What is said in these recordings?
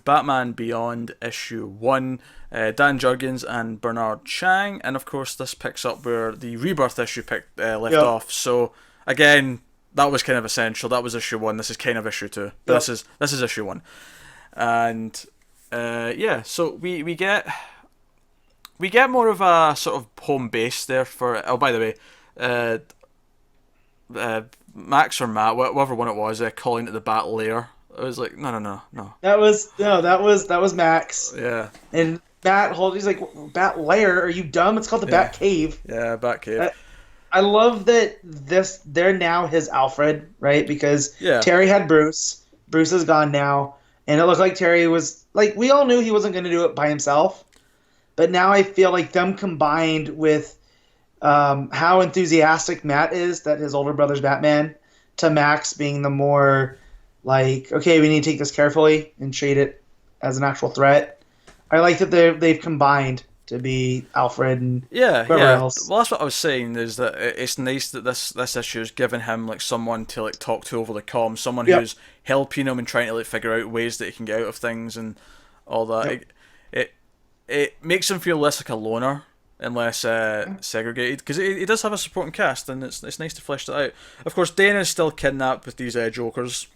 Batman Beyond issue 1, Dan Jurgens and Bernard Chang, and of course this picks up where the Rebirth issue left Yep. off. So again, that was kind of essential. That was issue 1. This is kind of issue 2, but Yep. this is issue 1, and yeah. So we get more of a sort of home base there for. Oh, by the way, uh, Max or Matt, whatever one it was, calling it the Bat Lair. I was like, no, no, no, no. That was Max. Yeah, And he's like, Bat Lair? Are you dumb? It's called the yeah, Bat Cave. yeah. Batcave. I love that they're now his Alfred, right? Because Yeah, Terry had Bruce. Bruce is gone now. And it looked like Terry was like, we all knew he wasn't going to do it by himself. But now I feel like them combined with how enthusiastic Matt is that his older brother's Batman, to Max being the more like, okay, we need to take this carefully and treat it as an actual threat. I like that they've combined to be Alfred and yeah, whoever yeah. else. Well, that's what I was saying. Is that it's nice that this issue is giving him like someone to like talk to over the comm, someone Yep. who's helping him and trying to like figure out ways that he can get out of things and all that. Yep. It makes him feel less like a loner and less segregated, because he does have a supporting cast, and it's nice to flesh that out. Of course, Dana is still kidnapped with these Jokers,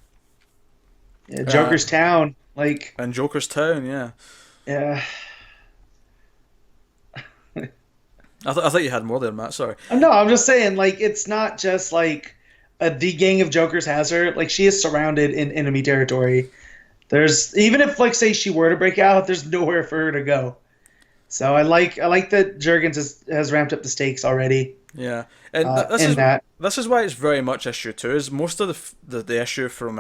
Yeah, Joker's Town, like, and Joker's Town. Yeah, yeah. I thought you had more there, Matt. Sorry. No, I'm just saying, like, it's not just like the gang of Jokers has her. Like, she is surrounded in enemy territory. There's even if, like, say she were to break out, there's nowhere for her to go. So I like that Jurgens has ramped up the stakes already. Yeah, and In that. this is why it's very much issue 2. Is most of the issue from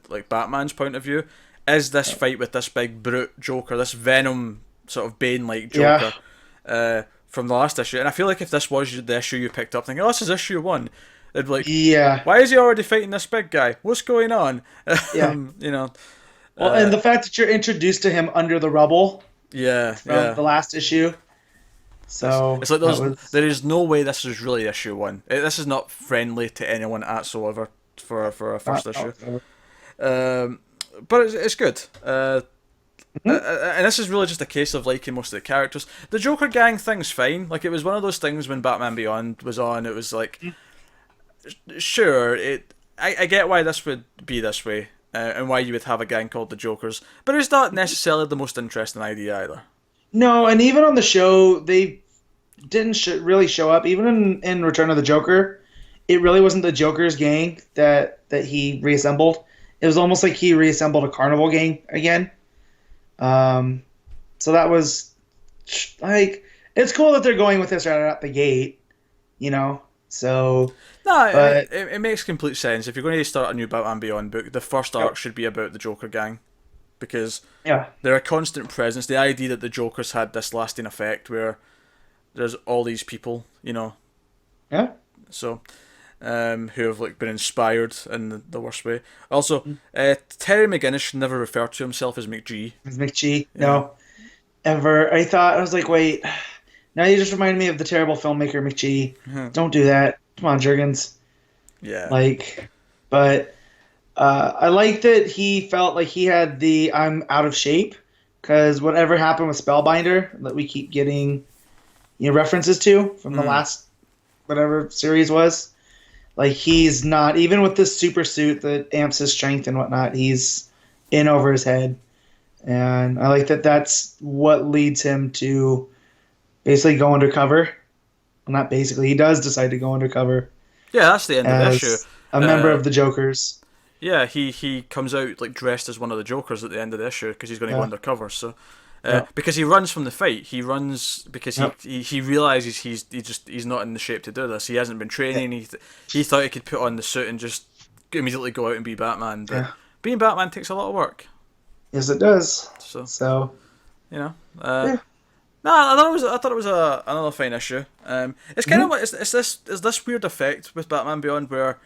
like Batman's point of view is this fight with this big brute Joker, this Venom sort of Bane like Joker, from the last issue. And I feel like if this was the issue you picked up, thinking, oh, this is issue 1, it'd be like, Yeah, why is he already fighting this big guy? What's going on? yeah. You know, Well, and the fact that you're introduced to him under the rubble yeah, from yeah. the last issue. So It's like that there is no way this is really issue 1. This is not friendly to anyone whatsoever for a first issue. But it's good. And this is really just a case of liking most of the characters. The Joker gang thing's fine. Like, it was one of those things when Batman Beyond was on. It was like, sure, I get why this would be this way, and why you would have a gang called the Jokers. But it's not necessarily the most interesting idea either. No, and even on the show, they didn't really show up. Even in Return of the Joker, it really wasn't the Joker's gang that he reassembled. It was almost like he reassembled a carnival gang again. So that was like, it's cool that they're going with this right out the gate, you know. So No, but it makes complete sense. If you're going to start a new Batman Beyond book, the first arc should be about the Joker gang, because yeah, they're a constant presence. The idea that the Joker's had this lasting effect where there's all these people, you know, yeah, so who have like been inspired in the worst way. Also, Terry McGinnis should never refer to himself as McG. it's McGee. No, ever. I was like, wait. Now you just reminded me of the terrible filmmaker McGee. Don't do that. Come on, Jurgens. Yeah. Like, but I like that he felt like he had the I'm out of shape, because whatever happened with Spellbinder that we keep getting, references to from the last whatever series was, like, he's not, even with this super suit that amps his strength and whatnot, he's in over his head, and I like that that's what leads him to basically go undercover. Well, not basically, he does decide to go undercover Yeah, that's the end of the issue. as a member of the Jokers. Yeah, he comes out like dressed as one of the Jokers at the end of the issue because he's going to go Yeah. undercover. So, Yeah. because he runs from the fight, he runs because Yep. he realizes he's not in the shape to do this. He hasn't been training. He thought he could put on the suit and just immediately go out and be Batman. But being Batman takes a lot of work. Yes, it does. So you know. Yeah. No, I thought it was another fine issue. It's kind of like it's this weird effect with Batman Beyond where,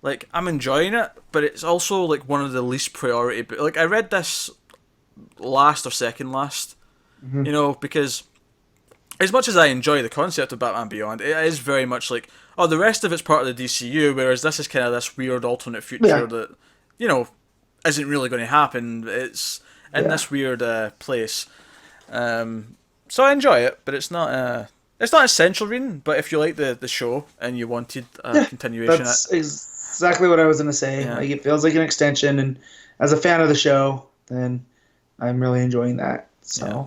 like, I'm enjoying it, but it's also like one of the least priority. But like, I read this last or second last, because as much as I enjoy the concept of Batman Beyond, it is very much like, oh, the rest of it's part of the DCU, whereas this is kind of this weird alternate future that isn't really going to happen. in this weird place. So I enjoy it, but it's not essential reading. But if you like the show and you wanted a continuation, that's exactly what I was gonna say. Yeah. Like it feels like an extension, and as a fan of the show, then I'm really enjoying that. So, Yeah.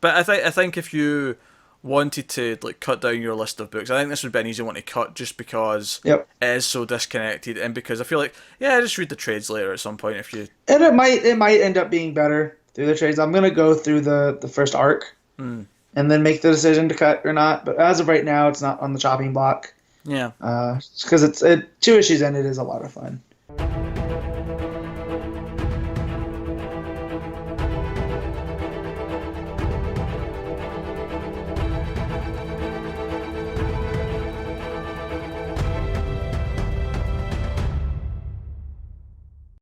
But I think if you wanted to like cut down your list of books, I think this would be an easy one to cut just because yep. it is so disconnected, and because I feel like just read the trades later at some point if you. And it might end up being better through the trades. I'm gonna go through the first arc, and then make the decision to cut or not. But as of right now, it's not on the chopping block. Yeah. Because it's 2 issues in, it is a lot of fun.